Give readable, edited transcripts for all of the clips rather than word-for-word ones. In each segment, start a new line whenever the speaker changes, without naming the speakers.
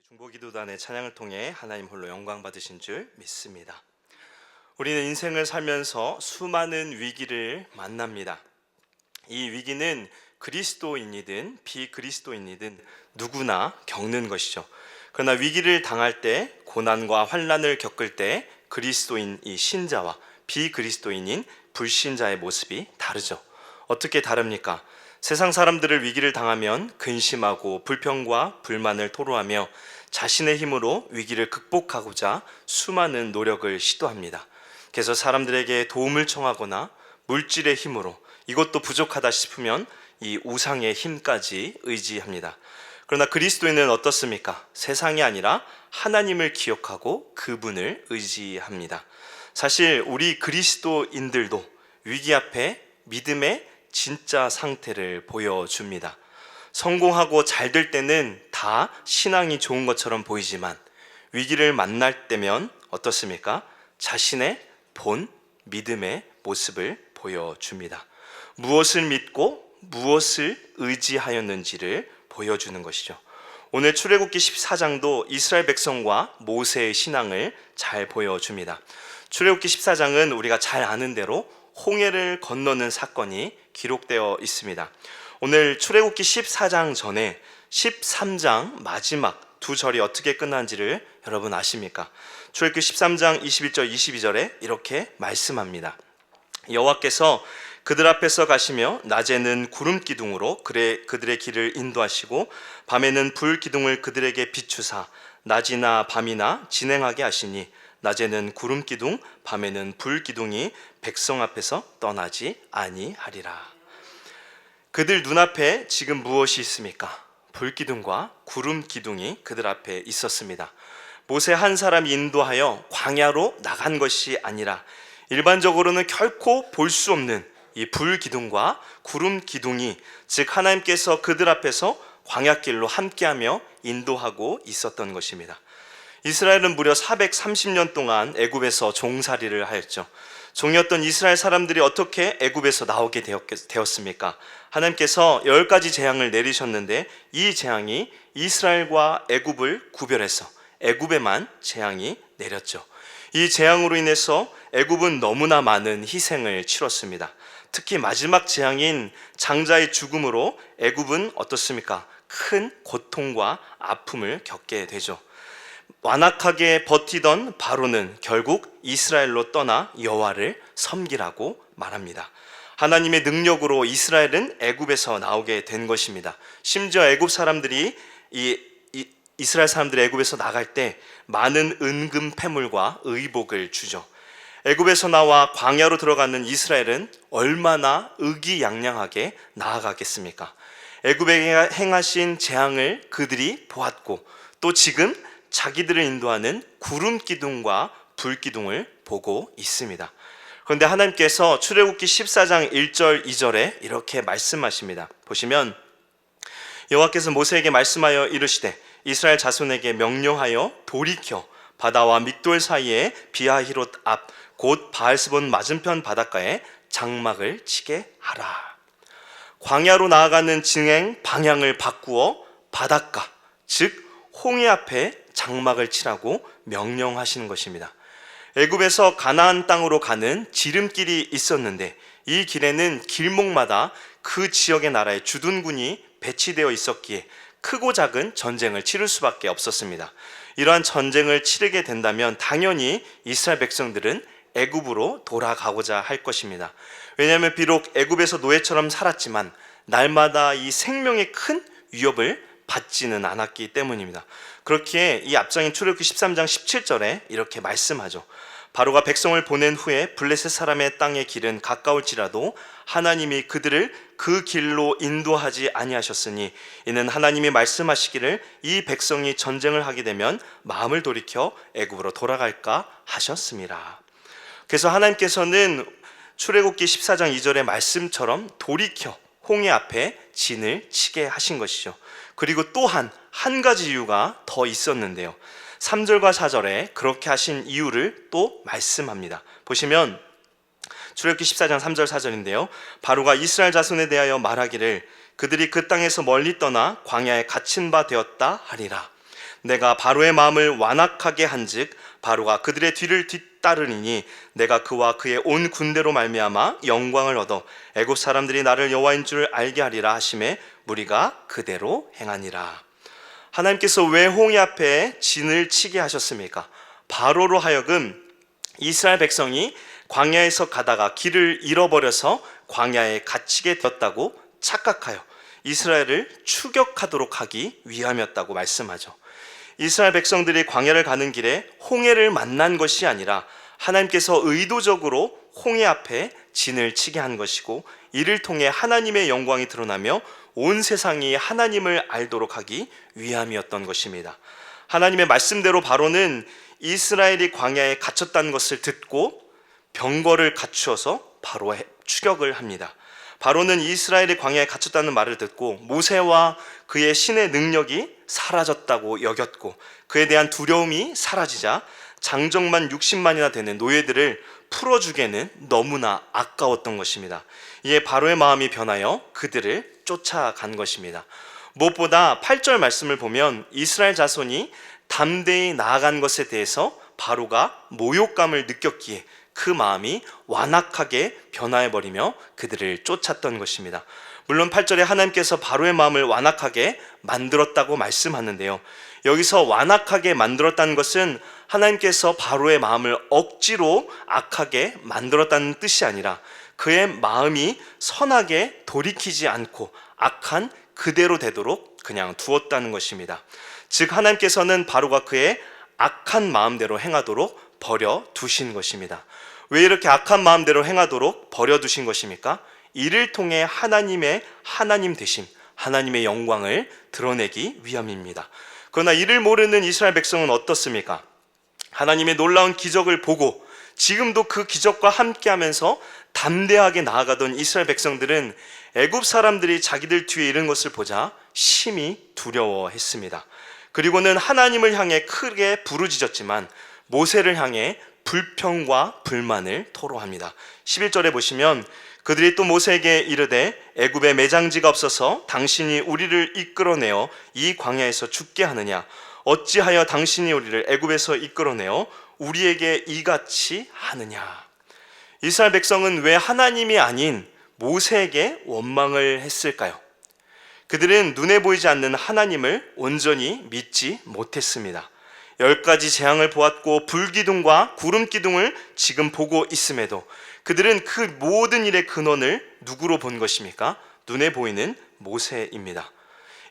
중보기도단의 찬양을 통해 하나님 홀로 영광 받으신 줄 믿습니다. 우리는 인생을 살면서 수많은 위기를 만납니다. 이 위기는 그리스도인이든 비그리스도인이든 누구나 겪는 것이죠. 그러나 위기를 당할 때, 고난과 환난을 겪을 때 그리스도인 이 신자와 비그리스도인인 불신자의 모습이 다르죠. 어떻게 다릅니까? 세상 사람들을 위기를 당하면 근심하고 불평과 불만을 토로하며 자신의 힘으로 위기를 극복하고자 수많은 노력을 시도합니다. 그래서 사람들에게 도움을 청하거나 물질의 힘으로, 이것도 부족하다 싶으면 이 우상의 힘까지 의지합니다. 그러나 그리스도인은 어떻습니까? 세상이 아니라 하나님을 기억하고 그분을 의지합니다. 사실 우리 그리스도인들도 위기 앞에 믿음의 진짜 상태를 보여줍니다. 성공하고 잘 될 때는 다 신앙이 좋은 것처럼 보이지만 위기를 만날 때면 어떻습니까? 자신의 본 믿음의 모습을 보여줍니다. 무엇을 믿고 무엇을 의지하였는지를 보여주는 것이죠. 오늘 출애굽기 14장도 이스라엘 백성과 모세의 신앙을 잘 보여줍니다. 출애굽기 14장은 우리가 잘 아는 대로 홍해를 건너는 사건이 기록되어 있습니다. 오늘 출애굽기 14장 전에 13장 마지막 두 절이 어떻게 끝난지를 여러분 아십니까? 출애굽기 13장 21절 22절에 이렇게 말씀합니다. 여호와께서 그들 앞에서 가시며 낮에는 구름 기둥으로 그들의 길을 인도하시고 밤에는 불 기둥을 그들에게 비추사 낮이나 밤이나 진행하게 하시니 낮에는 구름 기둥 밤에는 불 기둥이 백성 앞에서 떠나지 아니하리라. 그들 눈앞에 지금 무엇이 있습니까? 불 기둥과 구름 기둥이 그들 앞에 있었습니다. 모세 한 사람이 인도하여 광야로 나간 것이 아니라 일반적으로는 결코 볼 수 없는 이 불 기둥과 구름 기둥이, 즉 하나님께서 그들 앞에서 광야길로 함께하며 인도하고 있었던 것입니다. 이스라엘은 무려 430년 동안 애굽에서 종살이를 하였죠. 종이었던 이스라엘 사람들이 어떻게 애굽에서 나오게 되었습니까? 하나님께서 10가지 재앙을 내리셨는데 이 재앙이 이스라엘과 애굽을 구별해서 애굽에만 재앙이 내렸죠. 이 재앙으로 인해서 애굽은 너무나 많은 희생을 치렀습니다. 특히 마지막 재앙인 장자의 죽음으로 애굽은 어떻습니까? 큰 고통과 아픔을 겪게 되죠. 완악하게 버티던 바로는 결국 이스라엘로 떠나 여호와를 섬기라고 말합니다. 하나님의 능력으로 이스라엘은 애굽에서 나오게 된 것입니다. 심지어 애굽 사람들이 이스라엘 사람들이 애굽에서 나갈 때 많은 은금 패물과 의복을 주죠. 애굽에서 나와 광야로 들어가는 이스라엘은 얼마나 의기양양하게 나아가겠습니까? 애굽에 행하신 재앙을 그들이 보았고 또 지금 자기들을 인도하는 구름 기둥과 불 기둥을 보고 있습니다. 그런데 하나님께서 출애굽기 14장 1절 2절에 이렇게 말씀하십니다. 보시면 여호와께서 모세에게 말씀하여 이르시되 이스라엘 자손에게 명령하여 돌이켜 바다와 믹돌 사이에 비하히롯 앞 곧 바알스본 맞은편 바닷가에 장막을 치게 하라. 광야로 나아가는 진행 방향을 바꾸어 바닷가, 즉 홍해 앞에 장막을 치라고 명령하시는 것입니다. 애굽에서 가나안 땅으로 가는 지름길이 있었는데 이 길에는 길목마다 그 지역의 나라의 주둔군이 배치되어 있었기에 크고 작은 전쟁을 치를 수밖에 없었습니다. 이러한 전쟁을 치르게 된다면 당연히 이스라엘 백성들은 애굽으로 돌아가고자 할 것입니다. 왜냐하면 비록 애굽에서 노예처럼 살았지만 날마다 이 생명의 큰 위협을 받지는 않았기 때문입니다. 그렇기에 이 앞장인 출애굽기 13장 17절에 이렇게 말씀하죠. 바로가 백성을 보낸 후에 블레셋 사람의 땅의 길은 가까울지라도 하나님이 그들을 그 길로 인도하지 아니하셨으니 이는 하나님이 말씀하시기를 이 백성이 전쟁을 하게 되면 마음을 돌이켜 애굽으로 돌아갈까 하셨습니다. 그래서 하나님께서는 출애굽기 14장 2절의 말씀처럼 돌이켜 홍해 앞에 진을 치게 하신 것이죠. 그리고 또한 한 가지 이유가 더 있었는데요. 3절과 4절에 그렇게 하신 이유를 또 말씀합니다. 보시면 출애굽기 14장 3절 4절인데요. 바로가 이스라엘 자손에 대하여 말하기를 그들이 그 땅에서 멀리 떠나 광야에 갇힌 바 되었다 하리라. 내가 바로의 마음을 완악하게 한즉 바로가 그들의 뒤를 뒤따르리니 내가 그와 그의 온 군대로 말미암아 영광을 얻어 애굽 사람들이 나를 여호와인 줄 알게 하리라 하심에 무리가 그대로 행하니라. 하나님께서 왜 홍해 앞에 진을 치게 하셨습니까? 바로로 하여금 이스라엘 백성이 광야에서 가다가 길을 잃어버려서 광야에 갇히게 되었다고 착각하여 이스라엘을 추격하도록 하기 위함이었다고 말씀하죠. 이스라엘 백성들이 광야를 가는 길에 홍해를 만난 것이 아니라 하나님께서 의도적으로 홍해 앞에 진을 치게 한 것이고, 이를 통해 하나님의 영광이 드러나며 온 세상이 하나님을 알도록 하기 위함이었던 것입니다. 하나님의 말씀대로 바로는 이스라엘이 광야에 갇혔다는 것을 듣고 병거를 갖추어서 바로의 추격을 합니다. 바로는 이스라엘이 광야에 갇혔다는 말을 듣고 모세와 그의 신의 능력이 사라졌다고 여겼고, 그에 대한 두려움이 사라지자 장정만 60만이나 되는 노예들을 풀어주기에는 너무나 아까웠던 것입니다. 이에 바로의 마음이 변하여 그들을 쫓아간 것입니다. 무엇보다 8절 말씀을 보면 이스라엘 자손이 담대히 나아간 것에 대해서 바로가 모욕감을 느꼈기에 그 마음이 완악하게 변화해버리며 그들을 쫓았던 것입니다. 물론 8절에 하나님께서 바로의 마음을 완악하게 만들었다고 말씀하는데요, 여기서 완악하게 만들었다는 것은 하나님께서 바로의 마음을 억지로 악하게 만들었다는 뜻이 아니라 그의 마음이 선하게 돌이키지 않고 악한 그대로 되도록 그냥 두었다는 것입니다. 즉 하나님께서는 바로가 그의 악한 마음대로 행하도록 버려두신 것입니다. 왜 이렇게 악한 마음대로 행하도록 버려두신 것입니까? 이를 통해 하나님의 하나님 되심, 하나님의 영광을 드러내기 위함입니다. 그러나 이를 모르는 이스라엘 백성은 어떻습니까? 하나님의 놀라운 기적을 보고 지금도 그 기적과 함께하면서 담대하게 나아가던 이스라엘 백성들은 애굽 사람들이 자기들 뒤에 이른 것을 보자 심히 두려워했습니다. 그리고는 하나님을 향해 크게 부르짖었지만 모세를 향해 불평과 불만을 토로합니다. 11절에 보시면 그들이 또 모세에게 이르되 애굽에 매장지가 없어서 당신이 우리를 이끌어내어 이 광야에서 죽게 하느냐? 어찌하여 당신이 우리를 애굽에서 이끌어내어 우리에게 이같이 하느냐? 이스라엘 백성은 왜 하나님이 아닌 모세에게 원망을 했을까요? 그들은 눈에 보이지 않는 하나님을 온전히 믿지 못했습니다. 10가지 재앙을 보았고 불기둥과 구름기둥을 지금 보고 있음에도 그들은 그 모든 일의 근원을 누구로 본 것입니까? 눈에 보이는 모세입니다.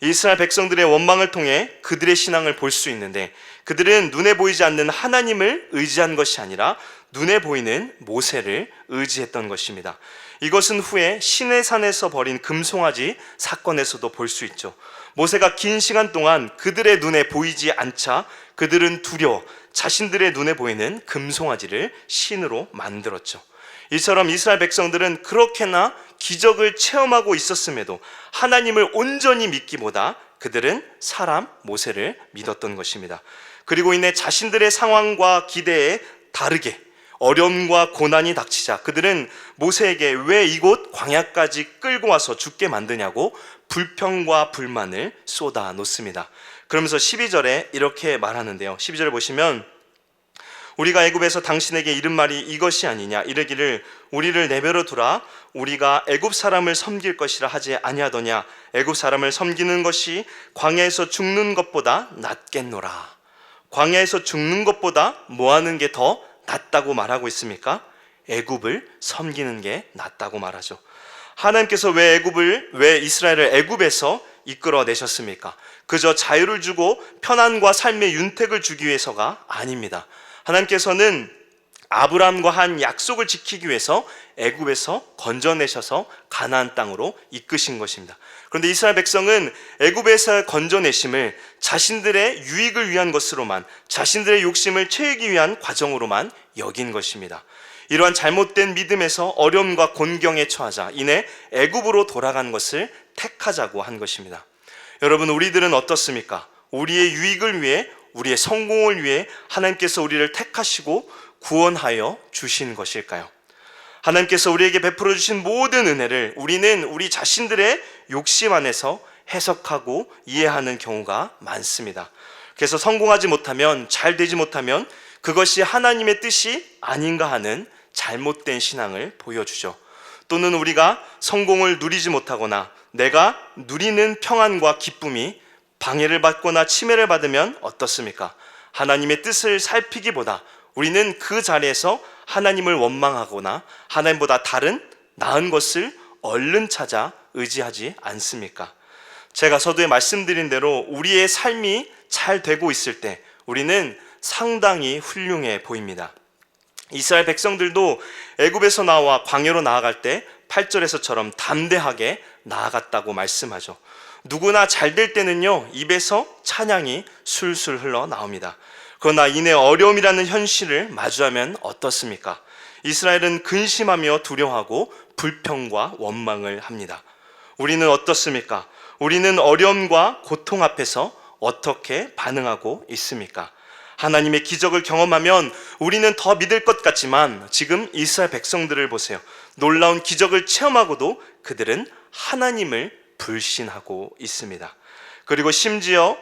이스라엘 백성들의 원망을 통해 그들의 신앙을 볼 수 있는데, 그들은 눈에 보이지 않는 하나님을 의지한 것이 아니라 눈에 보이는 모세를 의지했던 것입니다. 이것은 후에 시내산에서 벌인 금송아지 사건에서도 볼 수 있죠. 모세가 긴 시간 동안 그들의 눈에 보이지 않자 그들은 두려워 자신들의 눈에 보이는 금송아지를 신으로 만들었죠. 이처럼 이스라엘 백성들은 그렇게나 기적을 체험하고 있었음에도 하나님을 온전히 믿기보다 그들은 사람 모세를 믿었던 것입니다. 그리고 이내 자신들의 상황과 기대에 다르게 어려움과 고난이 닥치자 그들은 모세에게 왜 이곳 광야까지 끌고 와서 죽게 만드냐고 불평과 불만을 쏟아 놓습니다. 그러면서 12절에 이렇게 말하는데요, 12절에 보시면 우리가 애굽에서 당신에게 이른 말이 이것이 아니냐? 이르기를 우리를 내버려 두라. 우리가 애굽 사람을 섬길 것이라 하지 아니하더냐? 애굽 사람을 섬기는 것이 광야에서 죽는 것보다 낫겠노라. 광야에서 죽는 것보다 뭐 하는 게 더 낫다고 말하고 있습니까? 애굽을 섬기는 게 낫다고 말하죠. 하나님께서 왜 이스라엘을 애굽에서 이끌어내셨습니까? 그저 자유를 주고 편안과 삶의 윤택을 주기 위해서가 아닙니다. 하나님께서는 아브라함과 한 약속을 지키기 위해서 애굽에서 건져내셔서 가나안 땅으로 이끄신 것입니다. 그런데 이스라엘 백성은 애굽에서 건져내심을 자신들의 유익을 위한 것으로만, 자신들의 욕심을 채우기 위한 과정으로만 여긴 것입니다. 이러한 잘못된 믿음에서 어려움과 곤경에 처하자 이내 애굽으로 돌아간 것을 택하자고 한 것입니다. 여러분, 우리들은 어떻습니까? 우리의 유익을 위해, 우리의 성공을 위해 하나님께서 우리를 택하시고 구원하여 주신 것일까요? 하나님께서 우리에게 베풀어 주신 모든 은혜를 우리는 우리 자신들의 욕심 안에서 해석하고 이해하는 경우가 많습니다. 그래서 성공하지 못하면, 잘 되지 못하면 그것이 하나님의 뜻이 아닌가 하는 잘못된 신앙을 보여주죠. 또는 우리가 성공을 누리지 못하거나 내가 누리는 평안과 기쁨이 방해를 받거나 침해를 받으면 어떻습니까? 하나님의 뜻을 살피기보다 우리는 그 자리에서 하나님을 원망하거나 하나님보다 다른 나은 것을 얼른 찾아 의지하지 않습니까? 제가 서두에 말씀드린 대로 우리의 삶이 잘 되고 있을 때 우리는 상당히 훌륭해 보입니다. 이스라엘 백성들도 애굽에서 나와 광야로 나아갈 때 8절에서처럼 담대하게 나아갔다고 말씀하죠. 누구나 잘 될 때는요, 입에서 찬양이 술술 흘러나옵니다. 그러나 이내 어려움이라는 현실을 마주하면 어떻습니까? 이스라엘은 근심하며 두려워하고 불평과 원망을 합니다. 우리는 어떻습니까? 우리는 어려움과 고통 앞에서 어떻게 반응하고 있습니까? 하나님의 기적을 경험하면 우리는 더 믿을 것 같지만 지금 이스라엘 백성들을 보세요. 놀라운 기적을 체험하고도 그들은 하나님을 불신하고 있습니다. 그리고 심지어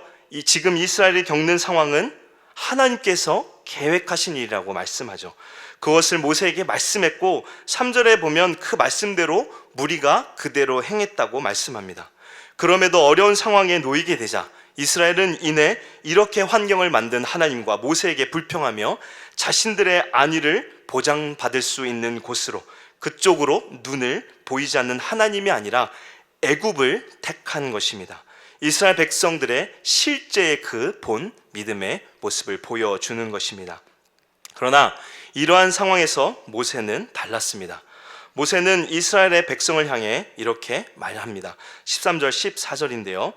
지금 이스라엘이 겪는 상황은 하나님께서 계획하신 일이라고 말씀하죠. 그것을 모세에게 말씀했고 3절에 보면 그 말씀대로 무리가 그대로 행했다고 말씀합니다. 그럼에도 어려운 상황에 놓이게 되자 이스라엘은 이내 이렇게 환경을 만든 하나님과 모세에게 불평하며 자신들의 안위를 보장받을 수 있는 곳으로, 그쪽으로 눈을 보이지 않는 하나님이 아니라 애굽을 택한 것입니다. 이스라엘 백성들의 실제의 그 본 믿음의 모습을 보여주는 것입니다. 그러나 이러한 상황에서 모세는 달랐습니다. 모세는 이스라엘의 백성을 향해 이렇게 말합니다. 13절 14절인데요.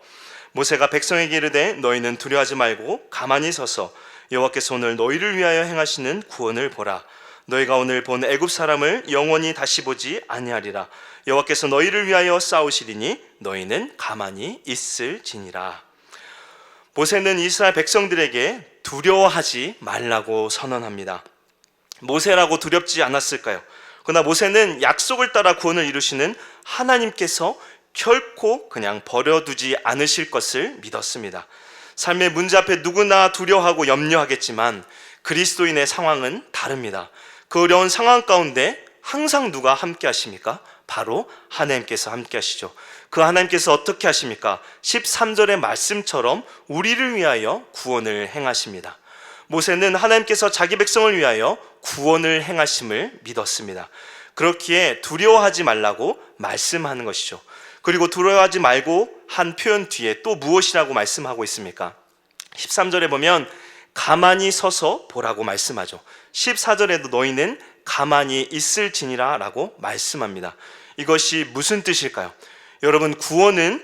모세가 백성에게 이르되 너희는 두려워하지 말고 가만히 서서 여호와께서 오늘 너희를 위하여 행하시는 구원을 보라. 너희가 오늘 본 애굽 사람을 영원히 다시 보지 아니하리라. 여호와께서 너희를 위하여 싸우시리니 너희는 가만히 있을지니라. 모세는 이스라엘 백성들에게 두려워하지 말라고 선언합니다. 모세라고 두렵지 않았을까요? 그러나 모세는 약속을 따라 구원을 이루시는 하나님께서 결코 그냥 버려두지 않으실 것을 믿었습니다. 삶의 문제 앞에 누구나 두려워하고 염려하겠지만 그리스도인의 상황은 다릅니다. 그 어려운 상황 가운데 항상 누가 함께 하십니까? 바로 하나님께서 함께 하시죠. 그 하나님께서 어떻게 하십니까? 13절의 말씀처럼 우리를 위하여 구원을 행하십니다. 모세는 하나님께서 자기 백성을 위하여 구원을 행하심을 믿었습니다. 그렇기에 두려워하지 말라고 말씀하는 것이죠. 그리고 두려워하지 말고 한 표현 뒤에 또 무엇이라고 말씀하고 있습니까? 13절에 보면 가만히 서서 보라고 말씀하죠. 14절에도 너희는 가만히 있을지니라 라고 말씀합니다. 이것이 무슨 뜻일까요? 여러분, 구원은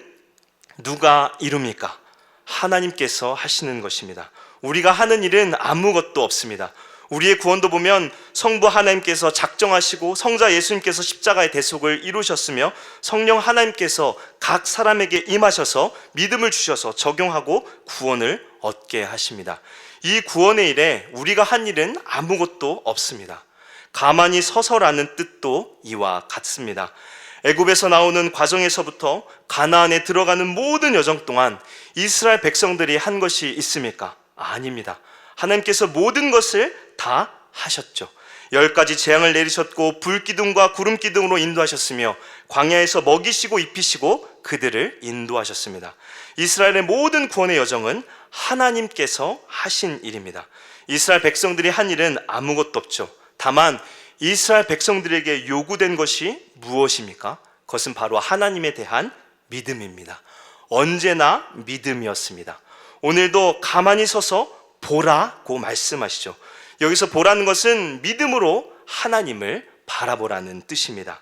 누가 이룹니까? 하나님께서 하시는 것입니다. 우리가 하는 일은 아무것도 없습니다. 우리의 구원도 보면 성부 하나님께서 작정하시고 성자 예수님께서 십자가의 대속을 이루셨으며 성령 하나님께서 각 사람에게 임하셔서 믿음을 주셔서 적용하고 구원을 얻게 하십니다. 이 구원의 일에 우리가 한 일은 아무것도 없습니다. 가만히 서서라는 뜻도 이와 같습니다. 애굽에서 나오는 과정에서부터 가나안에 들어가는 모든 여정 동안 이스라엘 백성들이 한 것이 있습니까? 아닙니다. 하나님께서 모든 것을 다 하셨죠. 10가지 재앙을 내리셨고 불기둥과 구름기둥으로 인도하셨으며 광야에서 먹이시고 입히시고 그들을 인도하셨습니다. 이스라엘의 모든 구원의 여정은 하나님께서 하신 일입니다. 이스라엘 백성들이 한 일은 아무것도 없죠. 다만 이스라엘 백성들에게 요구된 것이 무엇입니까? 그것은 바로 하나님에 대한 믿음입니다. 언제나 믿음이었습니다. 오늘도 가만히 서서 보라고 말씀하시죠. 여기서 보라는 것은 믿음으로 하나님을 바라보라는 뜻입니다.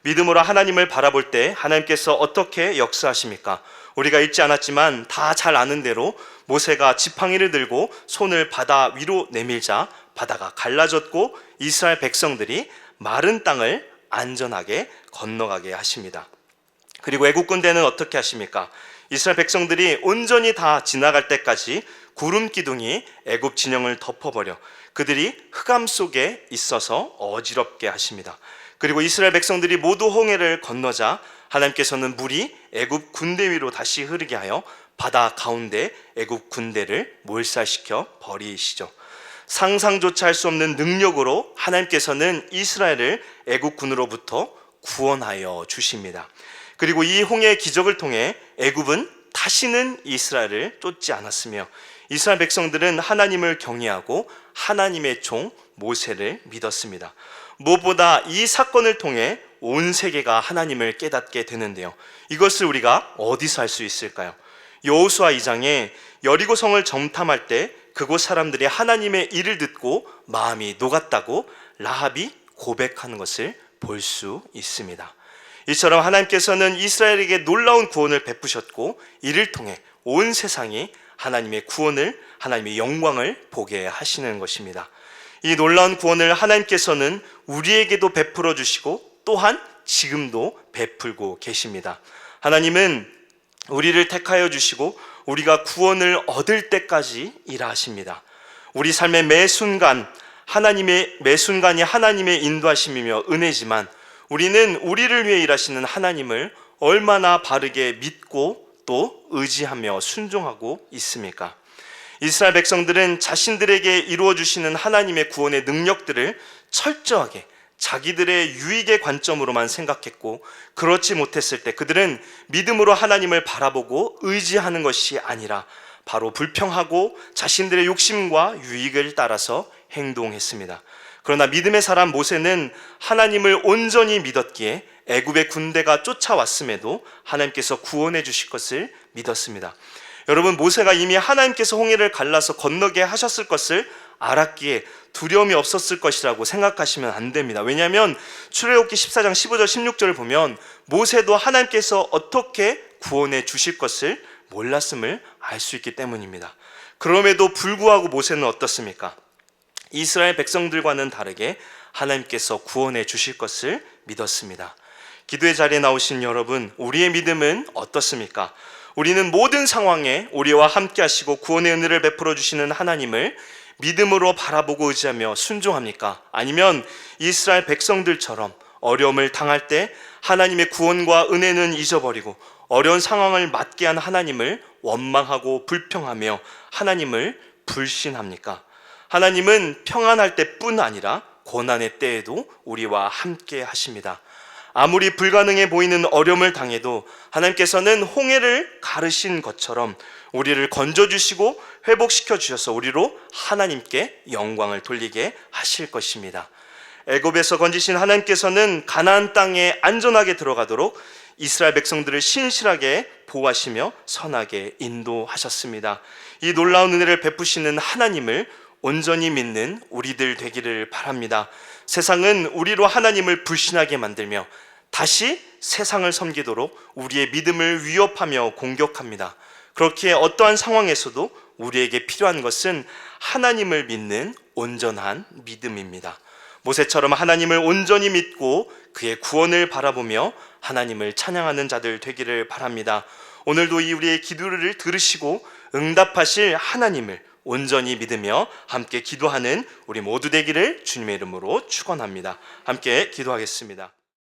믿음으로 하나님을 바라볼 때 하나님께서 어떻게 역사하십니까? 우리가 읽지 않았지만 다 잘 아는 대로 모세가 지팡이를 들고 손을 바다 위로 내밀자 바다가 갈라졌고 이스라엘 백성들이 마른 땅을 안전하게 건너가게 하십니다. 그리고 애국 군대는 어떻게 하십니까? 이스라엘 백성들이 온전히 다 지나갈 때까지 구름 기둥이 애굽 진영을 덮어버려 그들이 흑암 속에 있어서 어지럽게 하십니다. 그리고 이스라엘 백성들이 모두 홍해를 건너자 하나님께서는 물이 애굽 군대 위로 다시 흐르게 하여 바다 가운데 애굽 군대를 몰살시켜 버리시죠. 상상조차 할 수 없는 능력으로 하나님께서는 이스라엘을 애굽군으로부터 구원하여 주십니다. 그리고 이 홍해의 기적을 통해 애굽은 다시는 이스라엘을 쫓지 않았으며 이스라엘 백성들은 하나님을 경외하고 하나님의 종 모세를 믿었습니다. 무엇보다 이 사건을 통해 온 세계가 하나님을 깨닫게 되는데요. 이것을 우리가 어디서 할 수 있을까요? 여호수아 2장에 여리고성을 점탐할 때 그곳 사람들이 하나님의 일을 듣고 마음이 녹았다고 라합이 고백하는 것을 볼 수 있습니다. 이처럼 하나님께서는 이스라엘에게 놀라운 구원을 베푸셨고 이를 통해 온 세상이 하나님의 구원을, 하나님의 영광을 보게 하시는 것입니다. 이 놀라운 구원을 하나님께서는 우리에게도 베풀어 주시고 또한 지금도 베풀고 계십니다. 하나님은 우리를 택하여 주시고 우리가 구원을 얻을 때까지 일하십니다. 우리 삶의 매 순간이 하나님의 인도하심이며 은혜지만 우리는 우리를 위해 일하시는 하나님을 얼마나 바르게 믿고 또 의지하며 순종하고 있습니까? 이스라엘 백성들은 자신들에게 이루어 주시는 하나님의 구원의 능력들을 철저하게 자기들의 유익의 관점으로만 생각했고 그렇지 못했을 때 그들은 믿음으로 하나님을 바라보고 의지하는 것이 아니라 바로 불평하고 자신들의 욕심과 유익을 따라서 행동했습니다. 그러나 믿음의 사람 모세는 하나님을 온전히 믿었기에 애굽의 군대가 쫓아왔음에도 하나님께서 구원해 주실 것을 믿었습니다. 여러분, 모세가 이미 하나님께서 홍해를 갈라서 건너게 하셨을 것을 알았기에 두려움이 없었을 것이라고 생각하시면 안 됩니다. 왜냐하면 출애굽기 14장 15절 16절을 보면 모세도 하나님께서 어떻게 구원해 주실 것을 몰랐음을 알 수 있기 때문입니다. 그럼에도 불구하고 모세는 어떻습니까? 이스라엘 백성들과는 다르게 하나님께서 구원해 주실 것을 믿었습니다. 기도의 자리에 나오신 여러분, 우리의 믿음은 어떻습니까? 우리는 모든 상황에 우리와 함께 하시고 구원의 은혜를 베풀어 주시는 하나님을 믿음으로 바라보고 의지하며 순종합니까? 아니면 이스라엘 백성들처럼 어려움을 당할 때 하나님의 구원과 은혜는 잊어버리고 어려운 상황을 맞게 한 하나님을 원망하고 불평하며 하나님을 불신합니까? 하나님은 평안할 때뿐 아니라 고난의 때에도 우리와 함께 하십니다. 아무리 불가능해 보이는 어려움을 당해도 하나님께서는 홍해를 가르신 것처럼 우리를 건져주시고 회복시켜 주셔서 우리로 하나님께 영광을 돌리게 하실 것입니다. 애굽에서 건지신 하나님께서는 가나안 땅에 안전하게 들어가도록 이스라엘 백성들을 신실하게 보호하시며 선하게 인도하셨습니다. 이 놀라운 은혜를 베푸시는 하나님을 온전히 믿는 우리들 되기를 바랍니다. 세상은 우리로 하나님을 불신하게 만들며 다시 세상을 섬기도록 우리의 믿음을 위협하며 공격합니다. 그렇기에 어떠한 상황에서도 우리에게 필요한 것은 하나님을 믿는 온전한 믿음입니다. 모세처럼 하나님을 온전히 믿고 그의 구원을 바라보며 하나님을 찬양하는 자들 되기를 바랍니다. 오늘도 이 우리의 기도를 들으시고 응답하실 하나님을 온전히 믿으며 함께 기도하는 우리 모두 되기를 주님의 이름으로 축원합니다. 함께 기도하겠습니다.